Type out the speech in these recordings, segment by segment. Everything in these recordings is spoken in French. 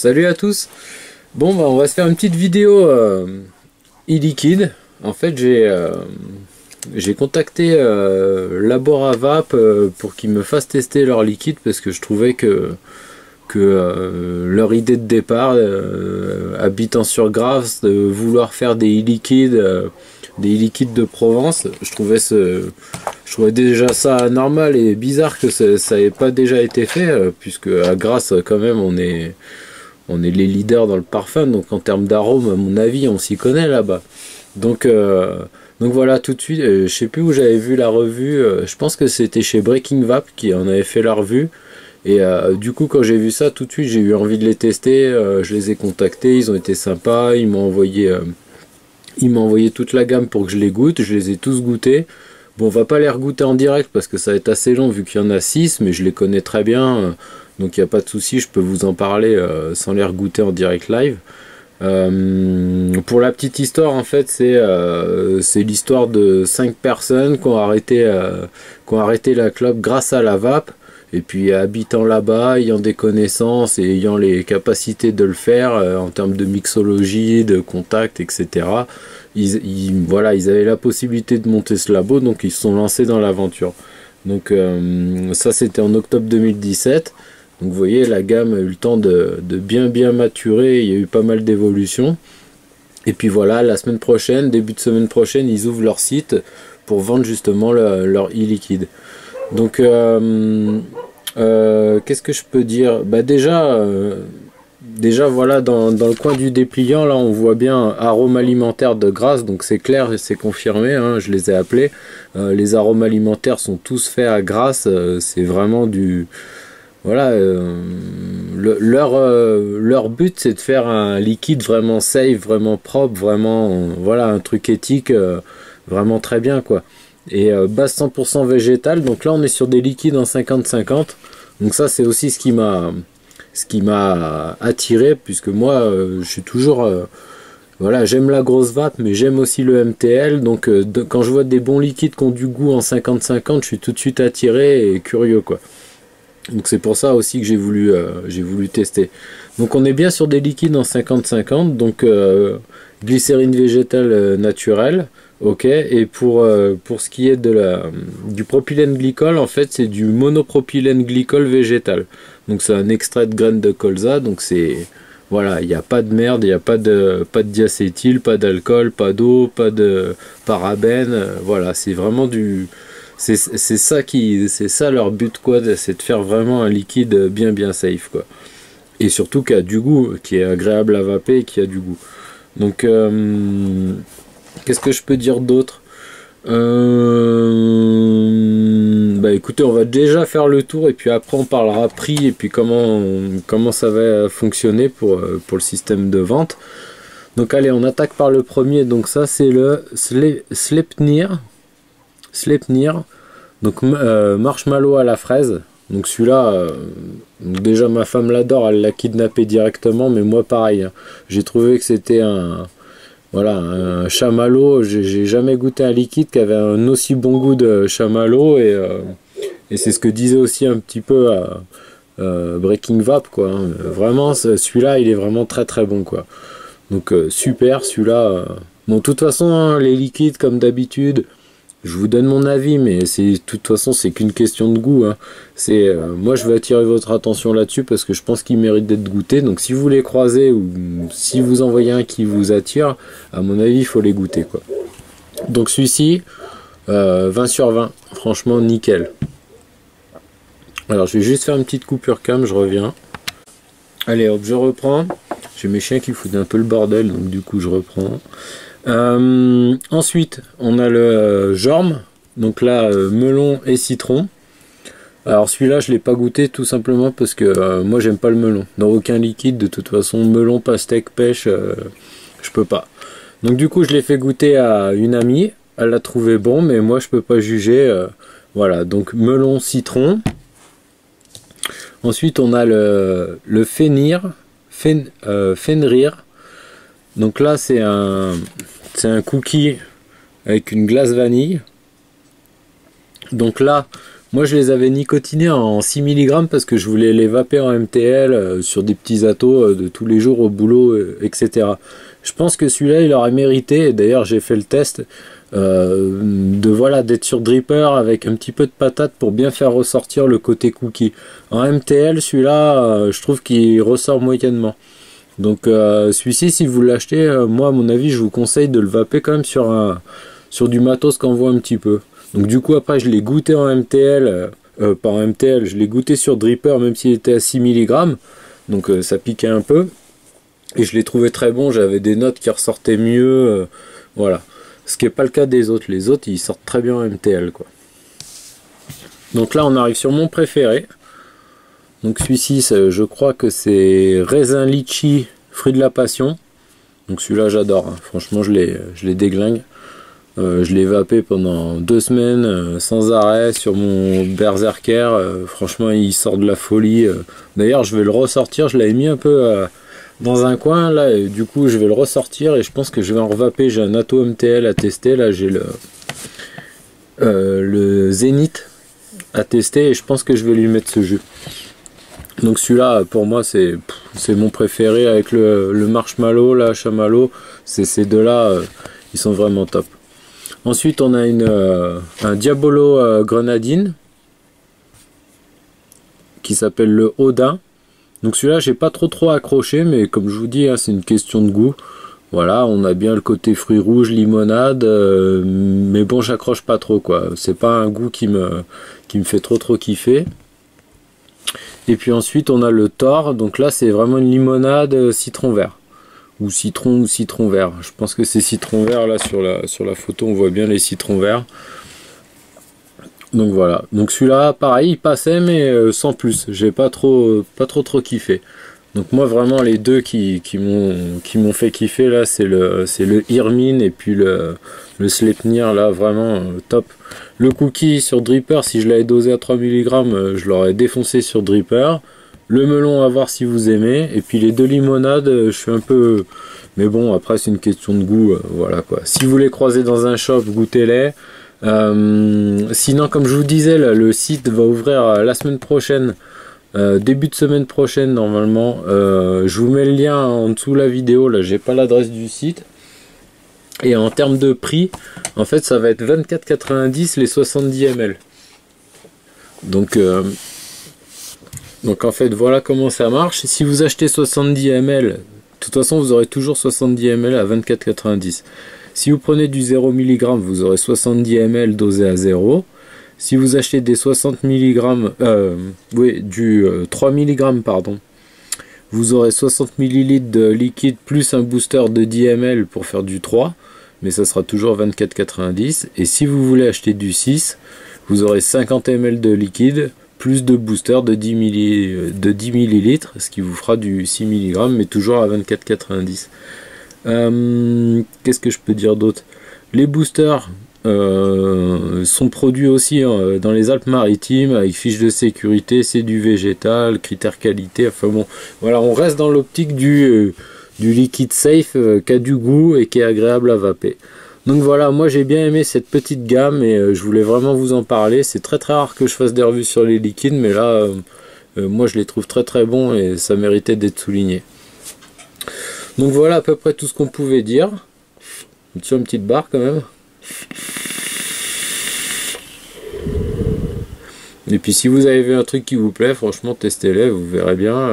Salut à tous. Bon bah on va se faire une petite vidéo e-liquide. En fait j'ai contacté Laboravap pour qu'ils me fassent tester leur liquide parce que je trouvais que leur idée de départ, habitant sur Grasse, de vouloir faire des e-liquides de Provence, je trouvais déjà ça normal et bizarre que ça n'ait pas déjà été fait, puisque à Grasse quand même on est les leaders dans le parfum, donc en termes d'arôme à mon avis on s'y connaît là-bas. Donc voilà, tout de suite, je sais plus où j'avais vu la revue, je pense que c'était chez Breaking Vap qui en avait fait la revue. Et du coup quand j'ai vu ça, tout de suite j'ai eu envie de les tester, je les ai contactés, ils ont été sympas, ils m'ont envoyé toute la gamme pour que je les goûte, je les ai tous goûtés. Bon, on va pas les regoûter en direct parce que ça va être assez long vu qu'il y en a 6, mais je les connais très bien, donc il n'y a pas de souci, je peux vous en parler sans les regoûter en direct live. Pour la petite histoire, en fait, c'est l'histoire de 5 personnes qui ont arrêté la clope grâce à la vape. Et puis habitant là-bas, ayant des connaissances et ayant les capacités de le faire en termes de mixologie, de contact, etc. Voilà, ils avaient la possibilité de monter ce labo, donc ils se sont lancés dans l'aventure. Donc ça c'était en octobre 2017. Donc vous voyez, la gamme a eu le temps de bien maturer, il y a eu pas mal d'évolutions. Et puis voilà, la semaine prochaine, début de semaine prochaine, ils ouvrent leur site pour vendre justement leur e-liquide. Donc qu'est-ce que je peux dire? Bah déjà voilà, dans le coin du dépliant là on voit bien arômes alimentaires de Grasse, donc c'est clair et c'est confirmé, hein, je les ai appelés. Les arômes alimentaires sont tous faits à Grasse, c'est vraiment du... Voilà, leur but c'est de faire un liquide vraiment safe, vraiment propre, vraiment voilà, un truc éthique, vraiment très bien quoi. Et base 100% végétale, donc là on est sur des liquides en 50-50, donc ça c'est aussi ce qui m'a attiré, puisque moi je suis toujours voilà, j'aime la grosse vape mais j'aime aussi le MTL, donc quand je vois des bons liquides qui ont du goût en 50-50, je suis tout de suite attiré et curieux quoi. Donc c'est pour ça aussi que j'ai voulu tester. Donc on est bien sur des liquides en 50-50, donc glycérine végétale naturelle. Ok, et pour ce qui est du propylène glycol, en fait c'est du monopropylène glycol végétal. Donc c'est un extrait de graines de colza, donc c'est... Voilà, il n'y a pas de merde, il n'y a pas de diacétyl, pas d'alcool, pas d'eau, pas de parabènes, voilà, c'est vraiment du... C'est ça leur but quoi, c'est de faire vraiment un liquide bien safe quoi. Et surtout qui a du goût, qui est agréable à vaper et qui a du goût. Donc qu'est-ce que je peux dire d'autre? Bah écoutez, on va déjà faire le tour et puis après on parlera prix et puis comment ça va fonctionner pour le système de vente. Donc allez, on attaque par le premier. Donc ça c'est le Sleipnir. Donc marshmallow à la fraise. Donc celui-là, déjà ma femme l'adore, elle l'a kidnappé directement, mais moi pareil, hein. J'ai trouvé que c'était un chamallow. J'ai jamais goûté un liquide qui avait un aussi bon goût de chamallow, et c'est ce que disait aussi un petit peu Breaking Vap quoi, hein. Vraiment celui-là il est vraiment très bon quoi. Donc super celui-là. Bon de toute façon hein, les liquides comme d'habitude, je vous donne mon avis, mais de toute façon c'est qu'une question de goût, hein. Moi je veux attirer votre attention là-dessus parce que je pense qu'il mérite d'être goûté. Donc si vous les croisez ou si vous en voyez un qui vous attire, à mon avis il faut les goûter quoi. Donc celui-ci 20 sur 20, franchement nickel. Alors je vais juste faire une petite coupure cam, je reviens. Allez hop, je reprends. J'ai mes chiens qui foutent un peu le bordel, donc du coup je reprends. Ensuite on a le Jorm, donc là melon et citron. Alors celui-là je l'ai pas goûté tout simplement parce que moi j'aime pas le melon dans aucun liquide, de toute façon melon, pastèque, pêche, je peux pas. Donc du coup je l'ai fait goûter à une amie, elle l'a trouvé bon mais moi je peux pas juger, voilà. Donc melon, citron. Ensuite on a le Fenrir. Donc là c'est un cookie avec une glace vanille. Donc là Moi je les avais nicotinés en 6 mg parce que je voulais les vaper en MTL sur des petits atos de tous les jours au boulot, etc. Je pense que celui-là il aurait mérité, et d'ailleurs j'ai fait le test, d'être sur dripper avec un petit peu de patate pour bien faire ressortir le côté cookie. En MTL celui-là je trouve qu'il ressort moyennement. Donc celui-ci si vous l'achetez, moi à mon avis je vous conseille de le vaper quand même sur du matos qu'on voit un petit peu. Donc du coup après je l'ai goûté en MTL, pas en MTL, je l'ai goûté sur dripper même s'il était à 6 mg, donc ça piquait un peu, et je l'ai trouvé très bon, j'avais des notes qui ressortaient mieux, voilà. Ce qui n'est pas le cas des autres, les autres ils sortent très bien en MTL quoi. Donc là on arrive sur mon préféré, donc celui-ci je crois que c'est raisin litchi fruit de la passion, donc celui-là j'adore, hein. Franchement je les déglingue. Je l'ai vapé pendant 2 semaines sans arrêt sur mon Berserker. Franchement, il sort de la folie. D'ailleurs, je vais le ressortir. Je l'avais mis un peu dans un coin là, et du coup, je vais le ressortir et je pense que je vais en revaper. J'ai un Atto MTL à tester. Là, j'ai le Zénith à tester et je pense que je vais lui mettre ce jus. Donc celui-là, pour moi, c'est mon préféré avec le Marshmallow, la Chamallow. Ces deux-là, ils sont vraiment top. Ensuite, on a un Diabolo Grenadine qui s'appelle le Odin. Donc celui-là, j'ai pas trop accroché, mais comme je vous dis, hein, c'est une question de goût. Voilà, on a bien le côté fruits rouges, limonade, mais bon, j'accroche pas trop quoi. C'est pas un goût qui me fait trop kiffer. Et puis ensuite, on a le Thor. Donc là, c'est vraiment une limonade citron vert. Ou citron vert. Je pense que c'est citron vert là sur la photo, on voit bien les citrons verts. Donc voilà. Donc celui-là, pareil, il passait mais sans plus. J'ai pas trop kiffé. Donc moi vraiment les deux qui m'ont fait kiffer là, c'est le Irmin et puis le Sleipnir là, vraiment top. Le cookie sur dripper, si je l'avais dosé à 3 mg, je l'aurais défoncé sur dripper. Le melon, à voir si vous aimez. Et puis les deux limonades, je suis un peu... Mais bon, après c'est une question de goût, voilà quoi. Si vous les croisez dans un shop, goûtez-les. Sinon, comme je vous disais, là, le site va ouvrir la semaine prochaine. Début de semaine prochaine normalement. Je vous mets le lien en dessous de la vidéo. Là, j'ai pas l'adresse du site. Et en termes de prix, en fait, ça va être 24,90 les 70 ml. Donc en fait voilà comment ça marche. Si vous achetez 70 ml, de toute façon vous aurez toujours 70 ml à 24,90. Si vous prenez du 0 mg, vous aurez 70 ml dosé à 0. Si vous achetez des 60 mg, du 3 mg pardon, vous aurez 60 ml de liquide plus un booster de 10 ml pour faire du 3, mais ça sera toujours 24,90. Et si vous voulez acheter du 6, vous aurez 50 ml de liquide plus de booster de 10 ml, ce qui vous fera du 6 mg, mais toujours à 24,90. Qu'est-ce que je peux dire d'autre? Les boosters sont produits aussi dans les Alpes-Maritimes avec fiche de sécurité, c'est du végétal, critères qualité, enfin bon, voilà, on reste dans l'optique du liquide safe qui a du goût et qui est agréable à vaper. Donc voilà, moi j'ai bien aimé cette petite gamme et je voulais vraiment vous en parler. C'est très rare que je fasse des revues sur les liquides, mais là, moi je les trouve très bons et ça méritait d'être souligné. Donc voilà à peu près tout ce qu'on pouvait dire. Sur une petite barre quand même. Et puis si vous avez vu un truc qui vous plaît, franchement testez-les, vous verrez bien.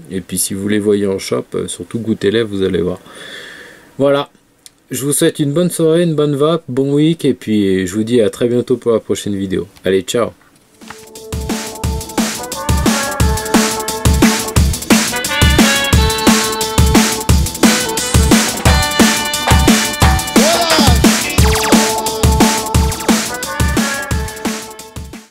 Et puis si vous les voyez en shop, surtout goûtez-les, vous allez voir. Voilà. Je vous souhaite une bonne soirée, une bonne vape, bon week, et puis je vous dis à très bientôt pour la prochaine vidéo. Allez, ciao!